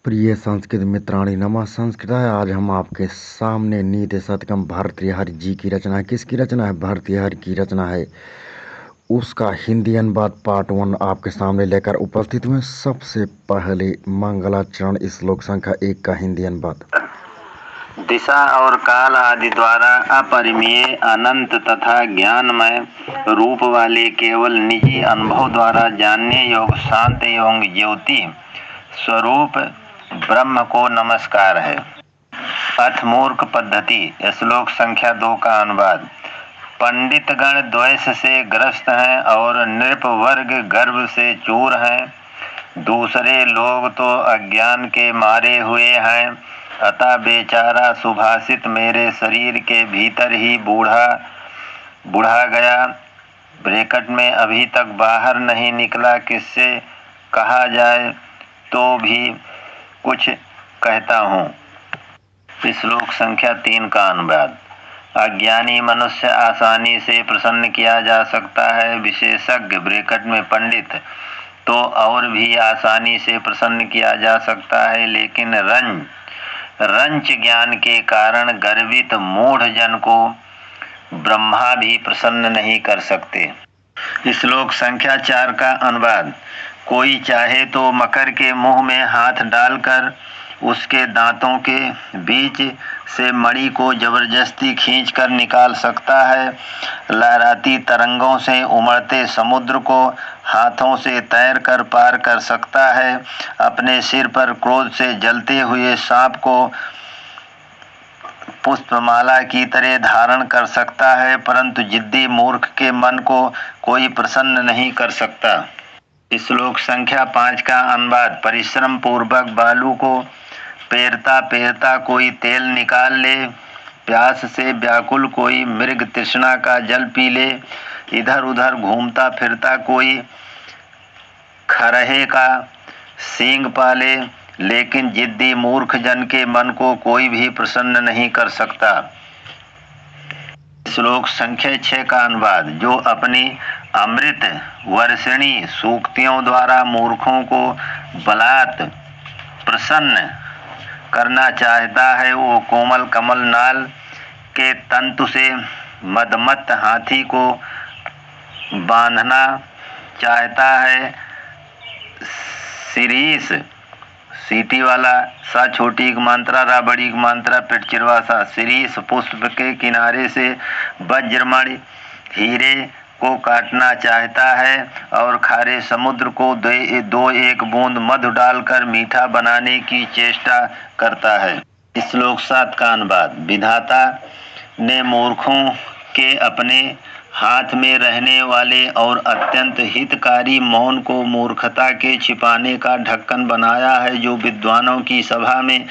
प्रिय संस्कृत मित्राणी नमः संस्कृताय। आज हम आपके सामने नीति शतकम भर्तृहरि जी की रचना है। किसकी रचना है? भर्तृहरि की रचना है। उसका हिंदी अनुवाद पार्ट 1 आपके सामने लेकर उपस्थित हुए। सबसे पहले मंगलाचरण श्लोक संख्या 1 का हिंदी अनुवाद। दिशा और काल आदि द्वारा अपरिमेय अनंत तथा ज्ञानमय रूप वाले केवल निजी अनुभव द्वारा जानने योग्य शांत एवं ज्योति स्वरूप ब्रह्म को नमस्कार है। अथ मूर्ख पद्धति श्लोक संख्या 2 का अनुवाद। पंडित गण द्वेष से ग्रस्त हैं और नृप वर्ग गर्व से चूर हैं। दूसरे लोग तो अज्ञान के मारे हुए हैं, अतः बेचारा सुभाषित मेरे शरीर के भीतर ही बूढ़ा गया। ब्रैकेट में अभी तक बाहर नहीं निकला, किससे कहा जाए तो भी कुछ कहता हूँ। श्लोक संख्या 3 का अनुवाद। अज्ञानी मनुष्य आसानी से प्रसन्न किया जा सकता है, विशेषज्ञ ब्रैकेट में पंडित तो और भी आसानी से प्रसन्न किया जा सकता है, लेकिन रंच ज्ञान के कारण गर्वित मूढ़ जन को ब्रह्मा भी प्रसन्न नहीं कर सकते। श्लोक संख्या 4 का अनुवाद। कोई चाहे तो मकर के मुंह में हाथ डालकर उसके दांतों के बीच से मणि को जबरदस्ती खींचकर निकाल सकता है। लहराती तरंगों से उमड़ते समुद्र को हाथों से तैर कर पार कर सकता है। अपने सिर पर क्रोध से जलते हुए सांप को पुष्पमाला की तरह धारण कर सकता है, परंतु जिद्दी मूर्ख के मन को कोई प्रसन्न नहीं कर सकता। श्लोक संख्या 5 का अनुवाद। परिश्रम पूर्वक बालू को पेरता पेरता कोई तेल निकाल ले, प्यास से व्याकुल कोई मृग तृष्णा का जल पी ले, इधर उधर घूमता फिरता कोई खरहे का सींग पाले, लेकिन जिद्दी मूर्ख जन के मन को कोई भी प्रसन्न नहीं कर सकता। श्लोक संख्या 6 का अनुवाद। जो अपनी अमृत वर्षिणी सूक्तियों द्वारा मूर्खों को बलात् प्रसन्न करना चाहता है, वो कोमल कमल नाल के तंतु से मदमत्त हाथी को बांधना चाहता है। शिरीष सीटी वाला सा छोटी की मात्रा रा बड़ी की मात्रा पेट चिरवा सा। शिरीष पुष्प के किनारे से वज्रमणि हीरे को काटना चाहता है और खारे समुद्र को दो एक बूंद मधु डालकर मीठा बनाने की चेष्टा करता है। श्लोक 7 का अनुवाद। विधाता ने मूर्खों के अपने हाथ में रहने वाले और अत्यंत हितकारी मौन को मूर्खता के छिपाने का ढक्कन बनाया है, जो विद्वानों की सभा में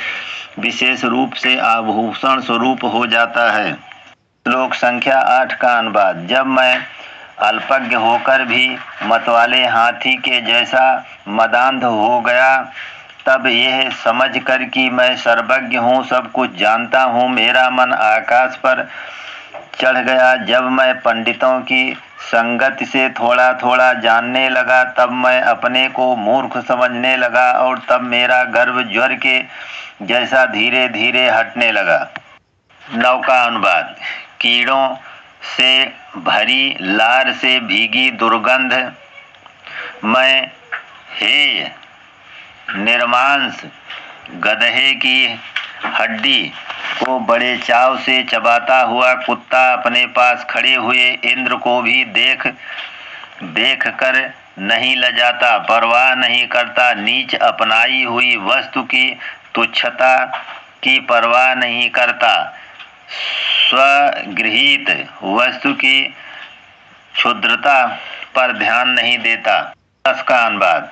विशेष रूप से आभूषण स्वरूप हो जाता है। श्लोक संख्या 8 का अनुवाद। जब मैं अल्पज्ञ होकर भी मतवाले हाथी के जैसा मदांध हो गया, तब यह समझकर कि मैं सर्वज्ञ हूँ, सब कुछ जानता हूँ, मेरा मन आकाश पर चढ़ गया। जब मैं पंडितों की संगति से थोड़ा थोड़ा जानने लगा, तब मैं अपने को मूर्ख समझने लगा और तब मेरा गर्व ज्वर के जैसा धीरे धीरे हटने लगा। 9 का अनुवाद। कीड़ों से भरी लार से भीगी दुर्गंध मैं हेय निर्मांस गधे की हड्डी को बड़े चाव से चबाता हुआ कुत्ता अपने पास खड़े हुए इंद्र को भी देख कर नहीं लजाता, परवाह नहीं करता, नीच अपनाई हुई वस्तु की तुच्छता की परवाह नहीं करता, स्वगृहीत वस्तु की क्षुद्रता पर ध्यान नहीं देता। 10 का अनुवाद।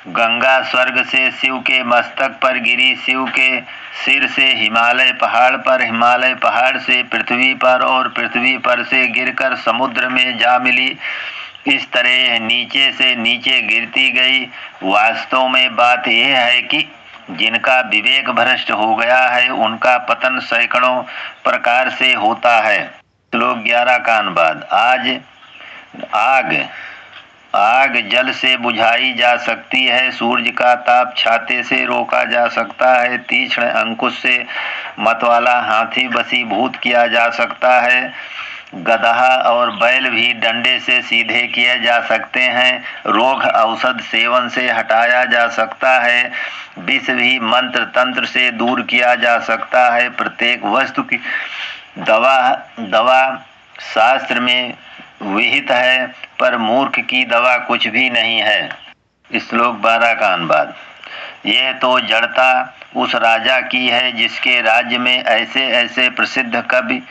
गंगा स्वर्ग से शिव के मस्तक पर गिरी, शिव के सिर से हिमालय पहाड़ पर, हिमालय पहाड़ से पृथ्वी पर और पृथ्वी पर से गिरकर समुद्र में जा मिली। इस तरह नीचे से नीचे गिरती गई। वास्तव में बात यह है कि जिनका विवेक भ्रष्ट हो गया है, उनका पतन सैकड़ों प्रकार से होता है। श्लोक 11 का अनुवाद। आज आग आग जल से बुझाई जा सकती है, सूर्य का ताप छाते से रोका जा सकता है, तीक्ष्ण अंकुश से मतवाला हाथी वशीभूत किया जा सकता है, गदहा और बैल भी डंडे से सीधे किए जा सकते हैं, रोग औषध सेवन से हटाया जा सकता है, विष भी मंत्र तंत्र से दूर किया जा सकता है, प्रत्येक वस्तु की दवा शास्त्र में विहित है, पर मूर्ख की दवा कुछ भी नहीं है। श्लोक 12 का अनुवाद। यह तो जड़ता उस राजा की है जिसके राज्य में ऐसे ऐसे प्रसिद्ध कवि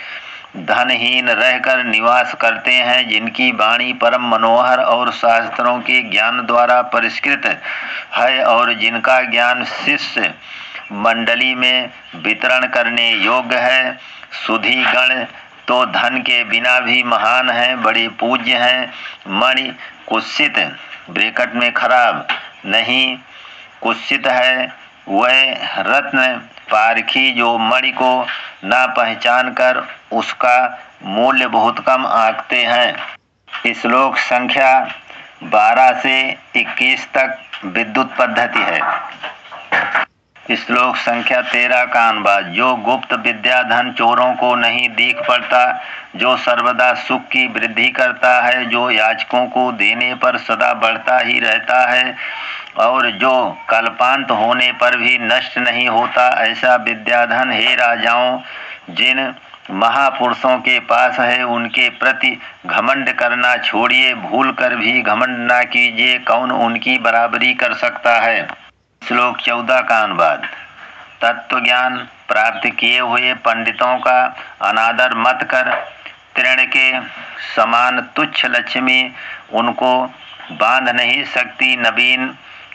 धनहीन रहकर निवास करते हैं, जिनकी वाणी परम मनोहर और शास्त्रों के ज्ञान द्वारा परिष्कृत है और जिनका ज्ञान शिष्य मंडली में वितरण करने योग्य है। सुधी गण तो धन के बिना भी महान है, बड़े पूज्य हैं। मणि कुत्सित ब्रैकेट में खराब नहीं कुत्सित है, वह रत्न पारखी जो मणि को ना पहचान कर उसका मूल्य बहुत कम आंकते हैं। श्लोक संख्या 12 से 21 तक विद्युत पद्धति है। श्लोक संख्या 13 का अनुवाद। जो गुप्त विद्या धन चोरों को नहीं दिख पड़ता, जो सर्वदा सुख की वृद्धि करता है, जो याचकों को देने पर सदा बढ़ता ही रहता है और जो कल्पांत होने पर भी नष्ट नहीं होता, ऐसा विद्याधन हे राजाओं जिन महापुरुषों के पास है उनके प्रति घमंड करना छोड़िए, भूल कर भी घमंड ना कीजिए, कौन उनकी बराबरी कर सकता है। श्लोक 14 का अनुवाद। तत्व ज्ञान प्राप्त किए हुए पंडितों का अनादर मत कर, तृण के समान तुच्छ लक्ष्मी उनको बांध नहीं सकती। नवीन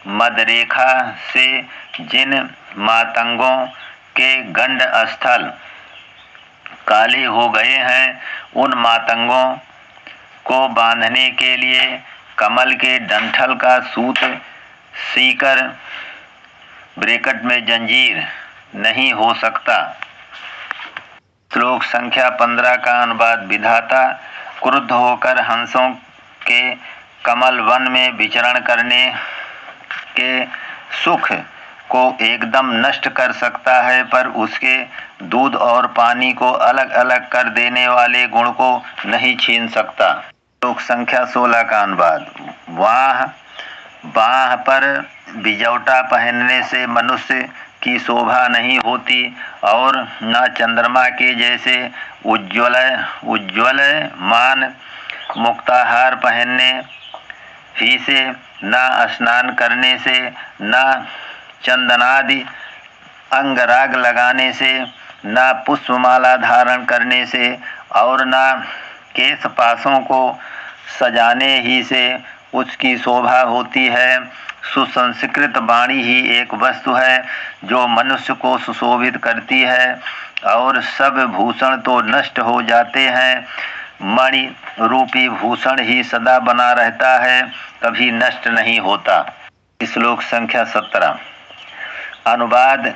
मदरेखा से जिन मातंगों के गंड स्थल काले हो गए हैं, उन मातंगों को बांधने के लिए कमल के डंठल का सूत सीकर ब्रैकेट में जंजीर नहीं हो सकता। श्लोक संख्या 15 का अनुवाद। विधाता क्रुद्ध होकर हंसों के कमल वन में विचरण करने के सुख को एकदम नष्ट कर सकता है, पर उसके दूध और पानी को अलग अलग कर देने वाले गुण को नहीं छीन सकता। श्लोक संख्या 16 का अनुवाद। बाह पर बिजौटा पहनने से मनुष्य की शोभा नहीं होती और न चंद्रमा के जैसे उज्ज्वल मान मुक्ताहार पहनने ही से, न स्नान करने से, न चंदनादि अंगराग लगाने से, न पुष्पमाला धारण करने से और न केश पासों को सजाने ही से उसकी शोभा होती है। सुसंस्कृत वाणी ही एक वस्तु है जो मनुष्य को सुशोभित करती है और सब भूषण तो नष्ट हो जाते हैं, मणि रूपी भूषण ही सदा बना रहता है, कभी नष्ट नहीं होता। श्लोक संख्या 17 अनुवाद।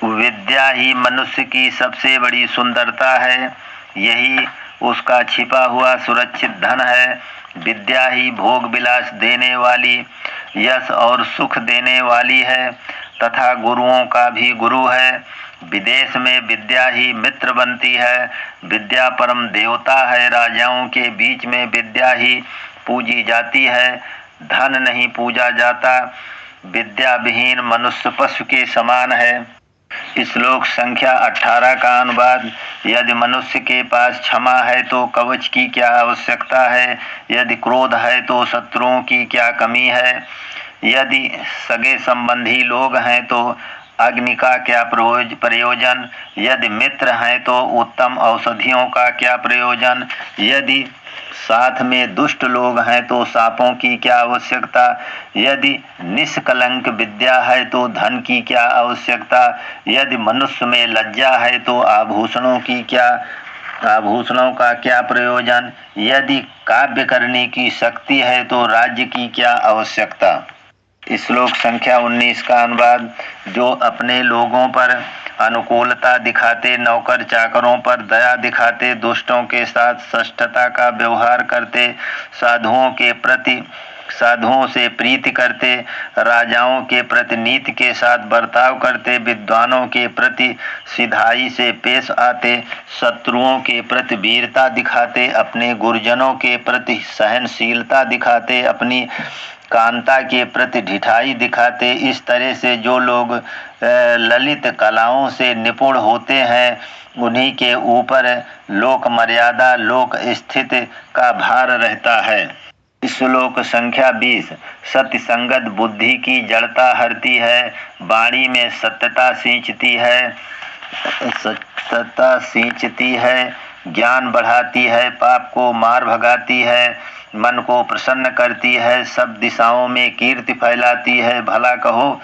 विद्या ही मनुष्य की सबसे बड़ी सुंदरता है, यही उसका छिपा हुआ सुरक्षित धन है। विद्या ही भोग विलास देने वाली, यश और सुख देने वाली है तथा गुरुओं का भी गुरु है। विदेश में विद्या ही मित्र बनती है, विद्या परम देवता है। राजाओं के बीच में विद्या ही पूजी जाती है, धन नहीं पूजा जाता। विद्या विहीन मनुष्य पशु के समान है। श्लोक संख्या 18 का अनुवाद। यदि मनुष्य के पास क्षमा है तो कवच की क्या आवश्यकता है, यदि क्रोध है तो शत्रुओं की क्या कमी है, यदि सगे संबंधी लोग हैं तो अग्नि का क्या प्रयोजन, यदि मित्र हैं तो उत्तम औषधियों का क्या प्रयोजन, यदि साथ में दुष्ट लोग हैं तो सांपों की क्या आवश्यकता, यदि निष्कलंक विद्या है तो धन की क्या आवश्यकता, यदि मनुष्य में लज्जा है तो आभूषणों का क्या प्रयोजन, यदि काव्य करने की शक्ति है तो राज्य की क्या आवश्यकता। श्लोक संख्या 19 का अनुवाद। जो अपने लोगों पर अनुकूलता दिखाते, नौकर चाकरों पर दया दिखाते, दुष्टों के साथ शिष्टता का व्यवहार करते, साधुओं से प्रीति करते, राजाओं के प्रति नीति के साथ बर्ताव करते, विद्वानों के प्रति सिधाई से पेश आते, शत्रुओं के प्रति वीरता दिखाते, अपने गुरुजनों के प्रति सहनशीलता दिखाते, अपनी कांता के प्रति ढिठाई दिखाते। इस तरह से जो लोग ललित कलाओं से निपुण होते हैं, उन्हीं के ऊपर लोक मर्यादा, लोक स्थिति का भार रहता है। श्लोक संख्या 20। सत्य संगत बुद्धि की जड़ता हरती है, वाणी में सत्यता सींचती है, ज्ञान बढ़ाती है, पाप को मार भगाती है, मन को प्रसन्न करती है, सब दिशाओं में कीर्ति फैलाती है। भला कहो,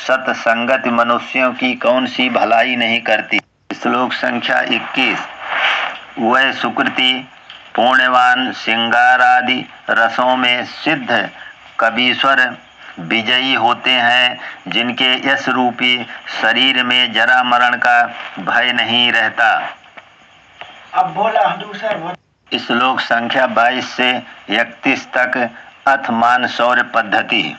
सत्संगत मनुष्यों की कौन सी भलाई नहीं करती। श्लोक संख्या 21। वह सुकृति पुण्यवान सिंगारादि रसों में सिद्ध कबीश्वर विजयी होते हैं, जिनके यश रूपी शरीर में जरा मरण का भय नहीं रहता। अब बोला दूसरा। श्लोक संख्या 22 से 31 तक अथ मान शौर्य पद्धति।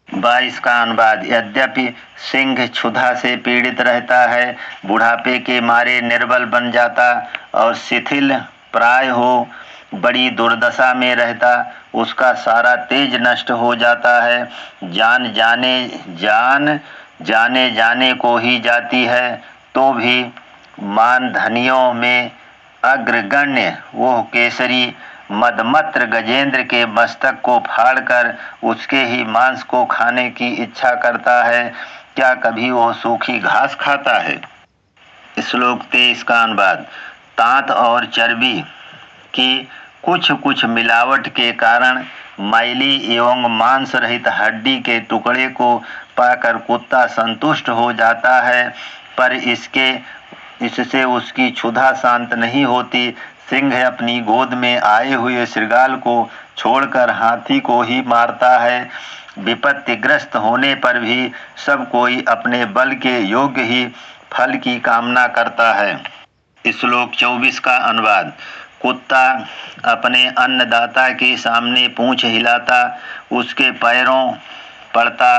22 का अनुवाद। यद्यपि सिंह क्षुधा से पीड़ित रहता है, बुढ़ापे के मारे निर्बल बन जाता और शिथिल प्राय हो बड़ी दुर्दशा में रहता, उसका सारा तेज नष्ट हो जाता है, जान जाने को ही जाती है, तो भी मान धनियों में अग्रगण्य वो केसरी मदमत्र गजेंद्र के मस्तक को फाड़कर उसके ही मांस को खाने की इच्छा करता है। क्या कभी वो सूखी घास खाता है। श्लोक 23 का अनुवाद। तांत और चर्बी की कुछ मिलावट के कारण मैली एवं मांस रहित हड्डी के टुकड़े को पाकर कुत्ता संतुष्ट हो जाता है, पर इससे उसकी क्षुधा शांत नहीं होती। सिंह अपनी गोद में आए हुए श्रृगाल को छोड़कर हाथी को ही मारता है। विपत्तिग्रस्त होने पर भी सब कोई अपने बल के योग्य ही फल की कामना करता है। श्लोक 24 का अनुवाद। कुत्ता अपने अन्नदाता के सामने पूंछ हिलाता, उसके पैरों पड़ता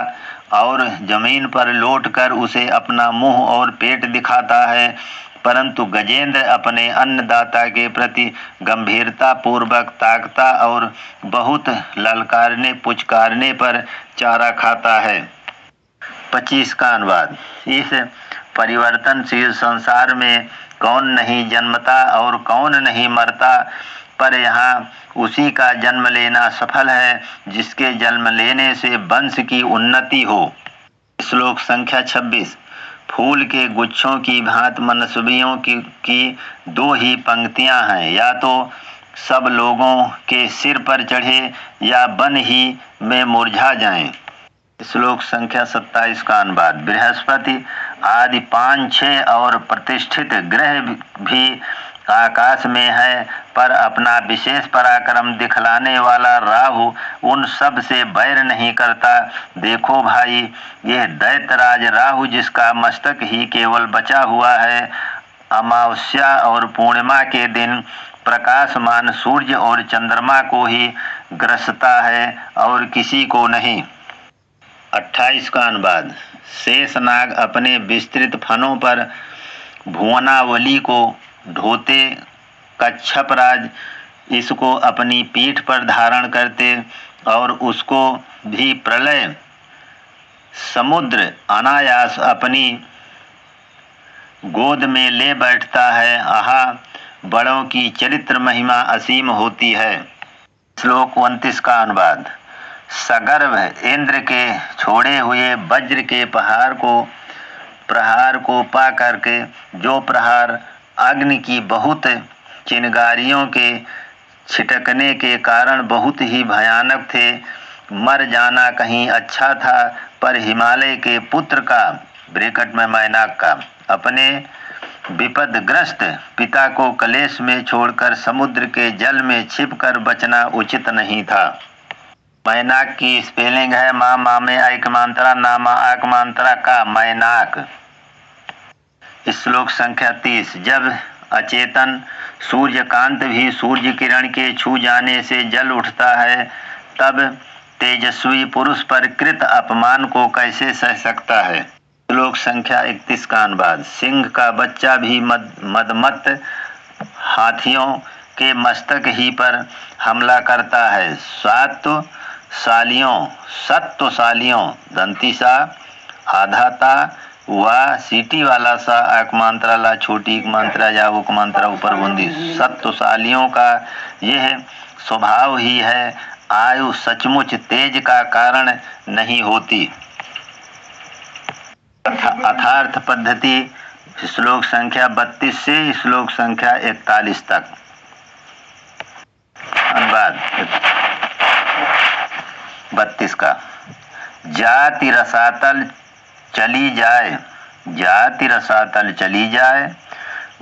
और जमीन पर लौटकर उसे अपना मुंह और पेट दिखाता है, परंतु गजेंद्र अपने अन्नदाता के प्रति गंभीरता पूर्वक ताकता और बहुत ललकारने पुचकारने पर चारा खाता है। 25 का अनुवाद। इस परिवर्तनशील संसार में कौन नहीं जन्मता और कौन नहीं मरता, पर यहाँ उसी का जन्म लेना सफल है जिसके जन्म लेने से वंश की उन्नति हो। श्लोक संख्या 26। फूल के गुच्छों की भांति मनस्वियों की दो ही पंक्तियां हैं, या तो सब लोगों के सिर पर चढ़े या वन ही में मुरझा जाएं। श्लोक संख्या 27 का अनुवाद। बृहस्पति आदि 5-6 और प्रतिष्ठित ग्रह भी आकाश में है, पर अपना विशेष पराक्रम दिखलाने वाला राहु उन सब से बैर नहीं करता। देखो भाई, यह दैत्यराज राहु जिसका मस्तक ही केवल बचा हुआ है, अमावस्या और पूर्णिमा के दिन प्रकाशमान सूर्य और चंद्रमा को ही ग्रसता है और किसी को नहीं। 28 का अनुवाद। शेषनाग अपने विस्तृत फनों पर भुवनावली को ढोते, कच्छपराज इसको अपनी पीठ पर धारण करते और उसको भी प्रलय समुद्र अनायास अपनी गोद में ले बैठता है। आहा, बड़ों की चरित्र महिमा असीम होती है। श्लोक 29 का अनुवाद। सगर्भ इंद्र के छोड़े हुए वज्र के प्रहार को पा करके जो प्रहार अग्नि की बहुत चिंगारियों के छिटकने के कारण बहुत ही भयानक थे, मर जाना कहीं अच्छा था, पर हिमालय के पुत्र का, ब्रैकेट में मैनाक का, अपने विपदग्रस्त पिता को कलेश में छोड़कर समुद्र के जल में छिपकर बचना उचित नहीं था। मैनाक की स्पेलिंग है मा में एक मात्रा, ना मा आक मात्रा का, मैनाक। श्लोक संख्या 30। जब अचेतन सूर्यकांत भी सूर्य किरण के छू जाने से जल उठता है, तब तेजस्वी पुरुष पर कृत अपमान को कैसे सह सकता है। श्लोक संख्या 31 का अनुवाद। सिंह का बच्चा भी मदमत्त हाथियों के मस्तक ही पर हमला करता है। सत्वशालियों दंतीसा आधाता व सीटी वाला सा एक मात्रा ला छोटी एक मात्रा या उक मात्रा ऊपर बुंदी। सत्वशालियों का यह स्वभाव ही है, आयु सचमुच तेज का कारण नहीं होती। अर्थार्थ पद्धति श्लोक संख्या 32 से श्लोक संख्या 41 तक। अनुवाद 32 का। जाति रसातल चली जाए,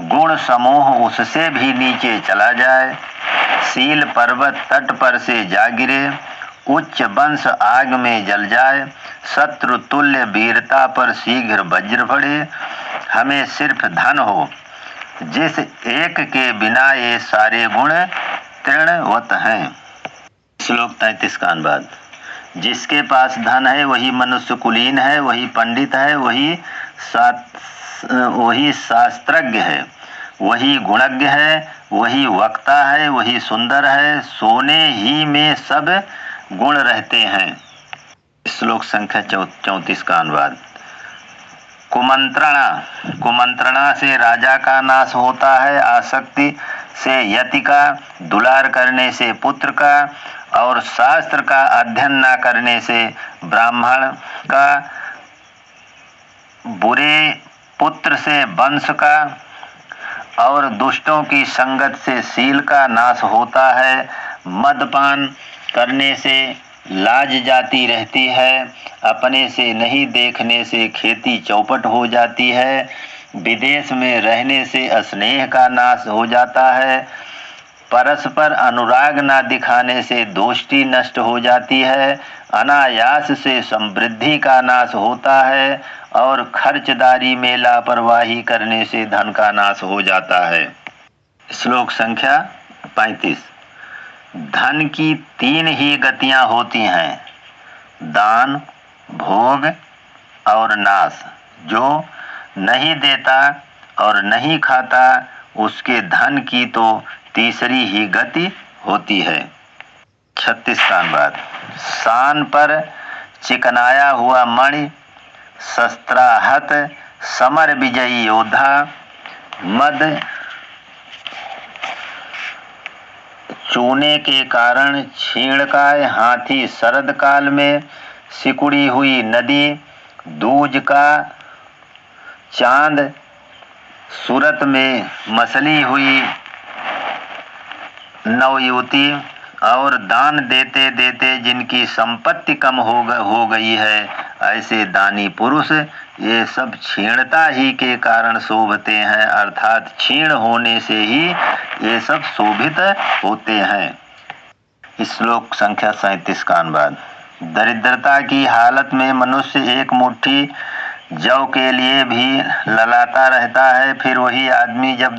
गुण समूह उससे भी नीचे चला जाए, सील पर्वत तट पर से जा गिरे, उच्च वंश आग में जल जाए, शत्रु तुल्य वीरता पर शीघ्र वज्र पड़े, हमें सिर्फ धन हो जिस एक के बिना ये सारे गुण तृणवत हैं। श्लोक 33 का अनुवाद। जिसके पास धन है वही मनुष्य कुलीन है, वही पंडित है, वही शास्त्रज्ञ है, वही गुणज्ञ है, वही वक्ता है, वही सुंदर है, सोने ही में सब गुण रहते हैं। श्लोक संख्या 34 का अनुवाद। कुमंत्रणा से राजा का नाश होता है, आसक्ति से यति का, दुलार करने से पुत्र का, और शास्त्र का अध्ययन न करने से ब्राह्मण का, बुरे पुत्र से वंश का, और दुष्टों की संगत से शील का नाश होता है। मदपान करने से लाज जाती रहती है, अपने से नहीं देखने से खेती चौपट हो जाती है, विदेश में रहने से स्नेह का नाश हो जाता है, परस्पर अनुराग न दिखाने से दोस्ती नष्ट हो जाती है, अनायास से समृद्धि का नाश होता है, और खर्चदारी में लापरवाही करने से धन का नाश हो जाता है। श्लोक संख्या 35। धन की 3 ही गतियां होती हैं, दान, भोग और नाश। जो नहीं देता और नहीं खाता उसके धन की तो तीसरी ही गति होती है। 36 का अनुवाद। शान पर चिकनाया हुआ मणि, शस्त्राहत समर विजयी योद्धा, मद चूने के कारण छीणकाय हाथी शरद काल में, सिकुड़ी हुई नदी, दूज का चांद, सूरत में मसली हुई नवयुवती, और दान देते देते जिनकी संपत्ति कम हो गई है, ऐसे दानी पुरुष ये सब क्षीणता ही के कारण शोभते हैं, अर्थात क्षीण होने से ही ये सब शोभित होते हैं। श्लोक संख्या 37 का अनुवाद। दरिद्रता की हालत में मनुष्य एक मुट्ठी जौ के लिए भी ललाता रहता है, फिर वही आदमी जब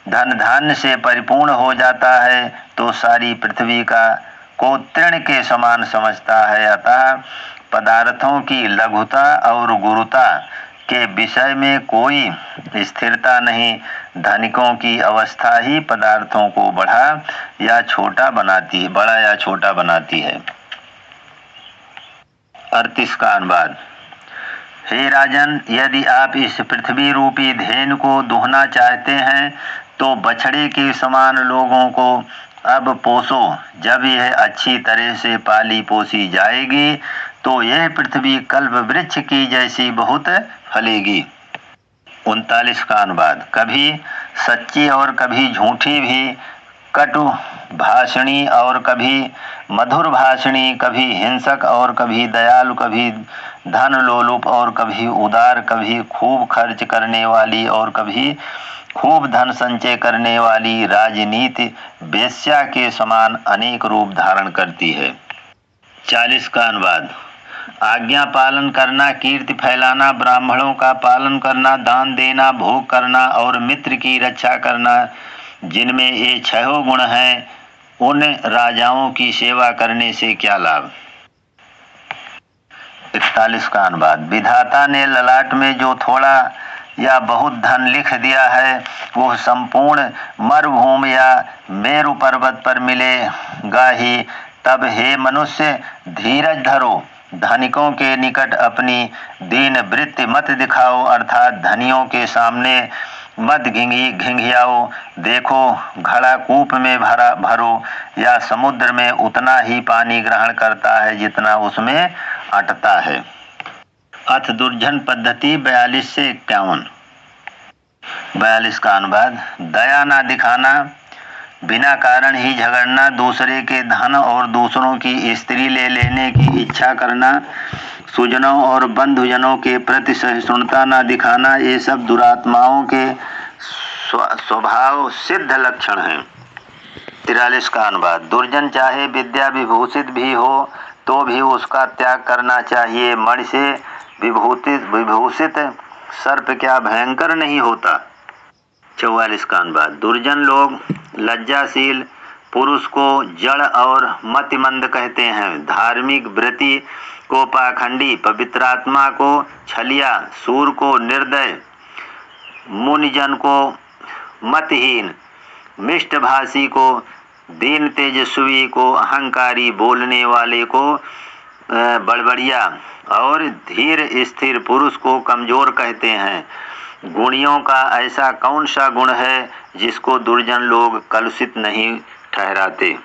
धन धान्य से परिपूर्ण हो जाता है तो सारी पृथ्वी को तृण के समान समझता है। अतः पदार्थों की लघुता और गुरुता के विषय में कोई स्थिरता नहीं। धनिकों की अवस्था ही पदार्थों को बड़ा या छोटा बनाती है। 38 का अनुवाद। हे राजन, यदि आप इस पृथ्वी रूपी धेनु को दुहना चाहते हैं तो बछड़े के समान लोगों को अब पोसो। जब यह अच्छी तरह से पाली पोसी जाएगी तो यह पृथ्वी कल्प वृक्ष की जैसी बहुत फलेगी। 39 का अनुवाद। कभी सच्ची और कभी झूठी भी, कटु भाषणी और कभी मधुर भाषणी, कभी हिंसक और कभी दयालु, कभी धन लोलुप और कभी उदार, कभी खूब खर्च करने वाली और कभी खूब धन संचय करने वाली राजनीति वेश्या के समान अनेक रूप धारण करती है। 40 का अनुवाद। आज्ञा पालन करना, कीर्ति फैलाना, ब्राह्मणों का पालन करना, दान देना, भोग करना और मित्र की रक्षा करना, जिनमें ये 6 गुण हैं, उन राजाओं की सेवा करने से क्या लाभ। 41 का अनुवाद। विधाता ने ललाट में जो थोड़ा या बहुत धन लिख दिया है, वह संपूर्ण मरुभूमि या मेरु पर्वत पर मिलेगा ही। तब हे मनुष्य, धीरज धरो, धनिकों के निकट अपनी दीन वृत्ति मत दिखाओ, अर्थात धनियों के सामने मत घिंघियाओ। देखो, घड़ा कूप में भरो या समुद्र में उतना ही पानी ग्रहण करता है जितना उसमें अटता है। अथ दुर्जन पद्धति 42 से 51। 42 का अनुवाद। दया ना दिखाना, बिना कारण ही झगड़ना, दूसरे के धन और दूसरों की स्त्री ले लेने की इच्छा करना, सुजनों और बंधुजनों के प्रति सहिष्णुता न दिखाना, ये सब दुरात्माओं के स्वभाव सिद्ध लक्षण हैं। 43 का अनुवाद। दुर्जन चाहे विद्या विभूषित भी हो तो भी उसका त्याग करना चाहिए। मणि से विभूषित सर्प क्या भयंकर नहीं होता। 44 का अनुवाद। दुर्जन लोग लज्जाशील पुरुष को जड़ और मतिमंद कहते हैं, धार्मिक व्रति को पाखंडी, पवित्रात्मा को छलिया, सूर को निर्दय, मुनिजन को मतहीन, मिष्टभाषी को दीन, तेजस्वी को अहंकारी, बोलने वाले को बड़बड़िया और धीर स्थिर पुरुष को कमजोर कहते हैं। गुणियों का ऐसा कौन सा गुण है जिसको दुर्जन लोग कलुषित नहीं ठहराते।